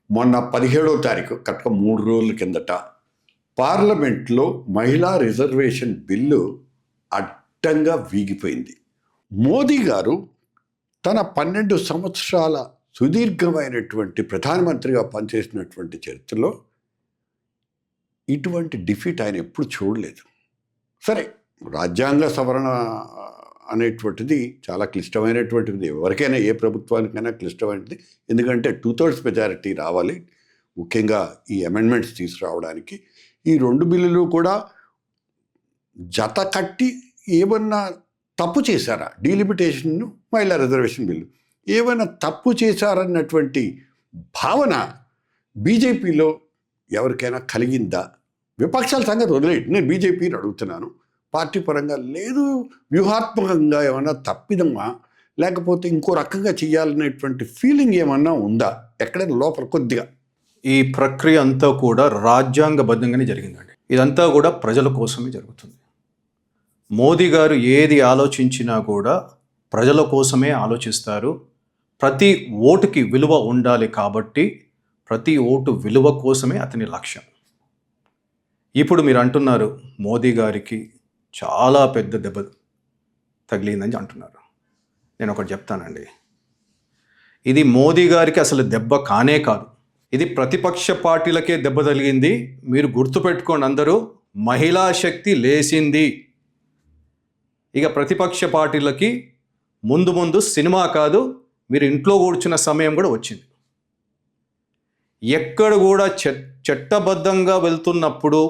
మొన్న 17వ తారీఖు కరెక్ట్గా 3 రోజుల కిందట పార్లమెంట్లో మహిళా రిజర్వేషన్ బిల్లు అడ్డంగా వీగిపోయింది. మోదీ గారు తన 12 సంవత్సరాల సుదీర్ఘమైనటువంటి ప్రధానమంత్రిగా పనిచేసినటువంటి చరిత్రలో ఇటువంటి డిఫీట్ ఆయన ఎప్పుడు చూడలేదు. సరే, రాజ్యాంగ సవరణ అనేటువంటిది చాలా క్లిష్టమైనటువంటిది, ఎవరికైనా ఏ ప్రభుత్వానికైనా క్లిష్టమైనది. ఎందుకంటే 2/3 మెజారిటీ రావాలి ముఖ్యంగా ఈ అమెండ్మెంట్స్ తీసుకురావడానికి. ఈ 2 బిల్లులు కూడా జత కట్టి ఏమన్నా తప్పు చేశారా, డీలిమిటేషన్, మహిళా రిజర్వేషన్ బిల్లు ఏమైనా తప్పు చేశారన్నటువంటి భావన బీజేపీలో ఎవరికైనా కలిగిందా? విపక్షాల సంగతి వదిలేయండి, నేను బీజేపీని అడుగుతున్నాను. పార్టీ పరంగా లేదు, వ్యూహాత్మకంగా ఏమన్నా తప్పిదమా, లేకపోతే ఇంకో రకంగా చేయాలనేటువంటి ఫీలింగ్ ఏమన్నా ఉందా ఎక్కడైనా లోపల కొద్దిగా? ఈ ప్రక్రియ అంతా కూడా రాజ్యాంగబద్ధంగానే జరిగిందండి. ఇదంతా కూడా ప్రజల కోసమే జరుగుతుంది. మోదీ గారు ఏది ఆలోచించినా కూడా ప్రజల కోసమే ఆలోచిస్తారు. ప్రతి ఓటుకి విలువ ఉండాలి కాబట్టి ప్రతి ఓటు విలువ కోసమే అతని లక్ష్యం. ఇప్పుడు మీరు అంటున్నారు మోదీ గారికి చాలా పెద్ద దెబ్బ తగిలిందని అంటున్నారు. నేను ఒకటి చెప్తానండి, ఇది మోదీ గారికి అసలు దెబ్బ కానే కాదు, ఇది ప్రతిపక్ష పార్టీలకే దెబ్బ తగిలింది. మీరు గుర్తుపెట్టుకోండి అందరూ, మహిళా శక్తి లేచింది. ఇక ప్రతిపక్ష పార్టీలకి ముందు ముందు సినిమా కాదు, మీరు ఇంట్లో కూర్చున్న సమయం కూడా వచ్చింది. ఎక్కడ కూడా చట్టబద్ధంగా వెళ్తున్నప్పుడు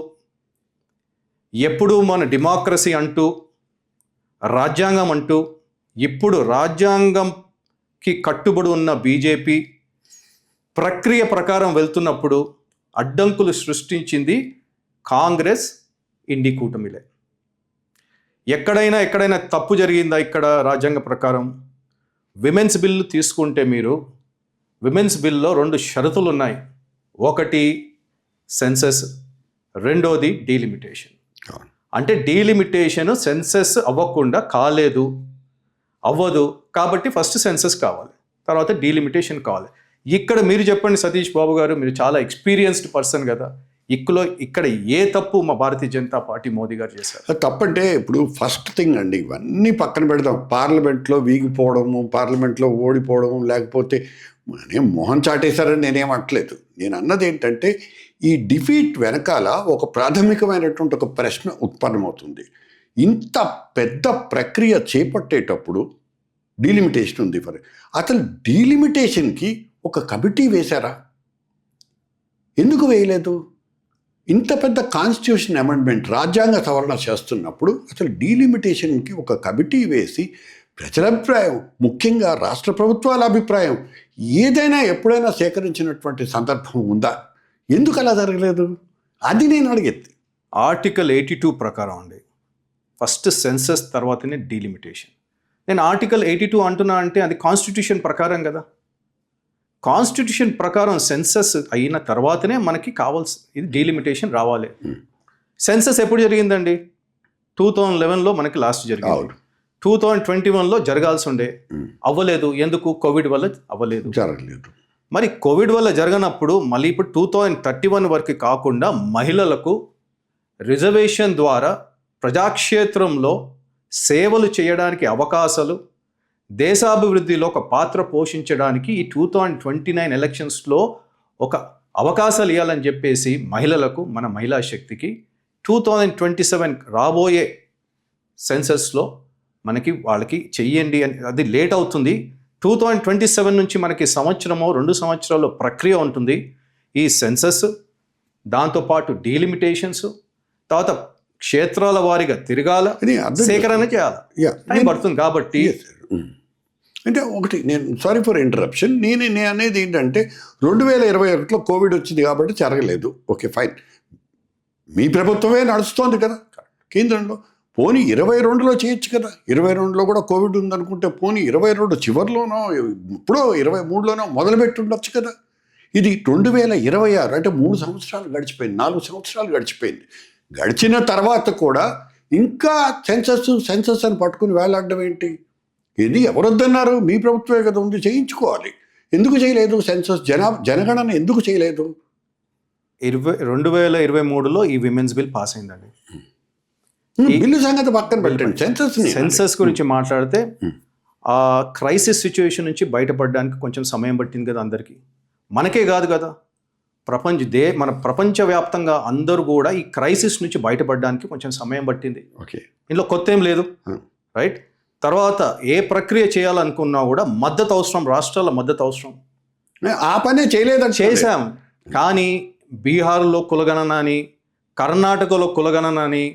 ఎప్పుడు మన డెమోక్రసీ అంటూ రాజ్యాంగం అంటూ ఇప్పుడు రాజ్యాంగంకి కట్టుబడి ఉన్న బీజేపీ ప్రక్రియ ప్రకారం వెళ్తున్నప్పుడు అడ్డంకులు సృష్టించింది కాంగ్రెస్, ఇండి కూటమిలే. ఎక్కడైనా తప్పు జరిగిందా ఇక్కడ రాజ్యాంగ ప్రకారం? విమెన్స్ బిల్లు తీసుకుంటే మీరు విమెన్స్ బిల్లో 2 షరతులు ఉన్నాయి. ఒకటి సెన్సస్, రెండోది డీలిమిటేషన్. అంటే డీలిమిటేషన్ సెన్సస్ అవ్వకుండా అవ్వదు కాబట్టి ఫస్ట్ సెన్సస్ కావాలి, తర్వాత డీలిమిటేషన్ కావాలి. ఇక్కడ మీరు చెప్పండి సతీష్ బాబు గారు, మీరు చాలా ఎక్స్పీరియన్స్డ్ పర్సన్ కదా, ఇక్కడ ఏ తప్పు మా భారతీయ జనతా పార్టీ మోదీ గారు చేశారు? తప్పంటే ఇప్పుడు ఫస్ట్ థింగ్ అండి, ఇవన్నీ పక్కన పెడదాం. పార్లమెంట్లో వీగిపోవడము, పార్లమెంట్లో ఓడిపోవడము, లేకపోతే మోహన్ చాటేశారని నేనేమట్లేదు. నేను అన్నది ఏంటంటే ఈ డిఫీట్ వెనకాల ఒక ప్రాథమికమైనటువంటి ఒక ప్రశ్న ఉత్పన్నమవుతుంది. ఇంత పెద్ద ప్రక్రియ చేపట్టేటప్పుడు డీలిమిటేషన్ ఉంది, అసలు డీలిమిటేషన్కి ఒక కమిటీ వేశారా? ఎందుకు వేయలేదు? ఇంత పెద్ద కాన్స్టిట్యూషన్ అమెండ్మెంట్, రాజ్యాంగ సవరణ చేస్తున్నప్పుడు అసలు డీలిమిటేషన్కి ఒక కమిటీ వేసి ప్రజల అభిప్రాయం, ముఖ్యంగా రాష్ట్ర ప్రభుత్వాల అభిప్రాయం ఏదైనా ఎప్పుడైనా సేకరించినటువంటి సందర్భం ఉందా? ఎందుకు అలా జరగలేదు? అది నేను అడిగేది. ఆర్టికల్ 82 ప్రకారం అండి, ఫస్ట్ సెన్సస్ తర్వాతనే డీలిమిటేషన్. నేను ఆర్టికల్ 82 అంటున్నా అంటే అది కాన్స్టిట్యూషన్ ప్రకారం కదా. కాన్స్టిట్యూషన్ ప్రకారం సెన్సస్ అయిన తర్వాతనే మనకి ఇది డీలిమిటేషన్ రావాలి. సెన్సస్ ఎప్పుడు జరిగిందండి? 2011లో మనకి లాస్ట్ జరిగింది. 2021లో జరగాల్సి ఉండే, అవ్వలేదు. ఎందుకు? కోవిడ్ వల్ల అవ్వలేదు, జరగలేదు. మరి కోవిడ్ వల్ల జరగనప్పుడు మళ్ళీ ఇప్పుడు 2031 వరకు కాకుండా మహిళలకు రిజర్వేషన్ ద్వారా ప్రజాక్షేత్రంలో సేవలు చేయడానికి అవకాశాలు, దేశాభివృద్ధిలో ఒక పాత్ర పోషించడానికి ఈ 2029 ఎలక్షన్స్లో ఒక అవకాశాలు ఇవ్వాలని చెప్పేసి మహిళలకు, మన మహిళా శక్తికి 2027 రాబోయే సెన్సస్లో మనకి వాళ్ళకి చెయ్యండి అని. అది లేట్ అవుతుంది. 2027 నుంచి మనకి 2 సంవత్సరాలు ప్రక్రియ ఉంటుంది. ఈ సెన్సస్, దాంతోపాటు డీలిమిటేషన్స్, తర్వాత క్షేత్రాల వారీగా తిరగాల, సేకరణ చేయాలి, టైం పడుతుంది. కాబట్టి అంటే ఒకటి, నేను సారీ ఫర్ ఇంటరప్షన్, నేను అనేది ఏంటంటే 2021లో కోవిడ్ వచ్చింది కాబట్టి జరగలేదు. Okay, fine. మీ ప్రభుత్వమే నడుస్తోంది కదా కేంద్రంలో. పోనీ 22లో చేయొచ్చు కదా. 22లో కూడా కోవిడ్ ఉందనుకుంటే పోనీ 22 చివరిలోనో ఇప్పుడో 23లోనో మొదలుపెట్టి ఉండొచ్చు కదా. ఇది 2026, అంటే 3 సంవత్సరాలు గడిచిపోయింది, 4 సంవత్సరాలు గడిచిపోయింది. గడిచిన తర్వాత కూడా ఇంకా సెన్సస్ అని పట్టుకుని వేలాడడం ఏంటి? ఇది ఎవరొద్దన్నారు? మీ ప్రభుత్వమే కదా ఉంది, చేయించుకోవాలి. ఎందుకు చేయలేదు సెన్సస్? జనగణన ఎందుకు చేయలేదు? 2023లో ఈ విమెన్స్ బిల్ పాస్ అయిందండి. బిల్లు సంగతి పక్కన పెట్టండి, సెన్సస్ గురించి మాట్లాడితే ఆ క్రైసిస్ సిచ్యువేషన్ నుంచి బయటపడడానికి కొంచెం సమయం పట్టింది కదా అందరికీ. మనకే కాదు కదా, మన ప్రపంచవ్యాప్తంగా అందరూ కూడా ఈ క్రైసిస్ నుంచి బయటపడడానికి కొంచెం సమయం పట్టింది. ఓకే, ఇందులో కొత్త ఏం లేదు, రైట్? తర్వాత ఏ ప్రక్రియ చేయాలనుకున్నా కూడా మద్దతు అవసరం, రాష్ట్రాల మద్దతు అవసరం. ఆ పనే చేయలేదని చేశాం, కానీ బీహార్లో కులగణన అని, కర్ణాటకలో కులగణన అని,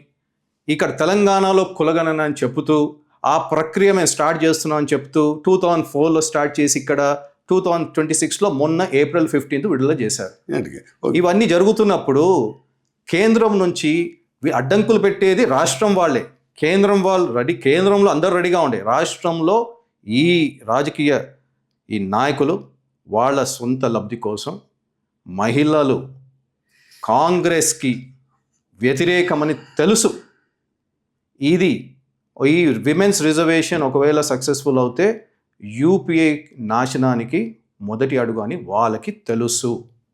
ఇక్కడ తెలంగాణలో కులగణన అని చెబుతూ ఆ ప్రక్రియ మేము స్టార్ట్ చేస్తున్నాం అని చెప్తూ 2004లో స్టార్ట్ చేసి ఇక్కడ 2026లో మొన్న April 15 విడుదల చేశారు. ఇవన్నీ జరుగుతున్నప్పుడు కేంద్రం నుంచి అడ్డంకులు పెట్టేది రాష్ట్రం వాళ్ళే. కేంద్రంలో అందరూ రెడీగా ఉండే, రాష్ట్రంలో ఈ రాజకీయ ఈ నాయకులు వాళ్ళ సొంత లబ్ధి కోసం మహిళలు కాంగ్రెస్కి వ్యతిరేకమని తెలుసు. ఈ విమెన్స్ రిజర్వేషన్ ఒకవేళ సక్సెస్ఫుల్ అవుతే యూపీఏ నాశనానికి మొదటి అడుగు అని వాళ్ళకి తెలుసు.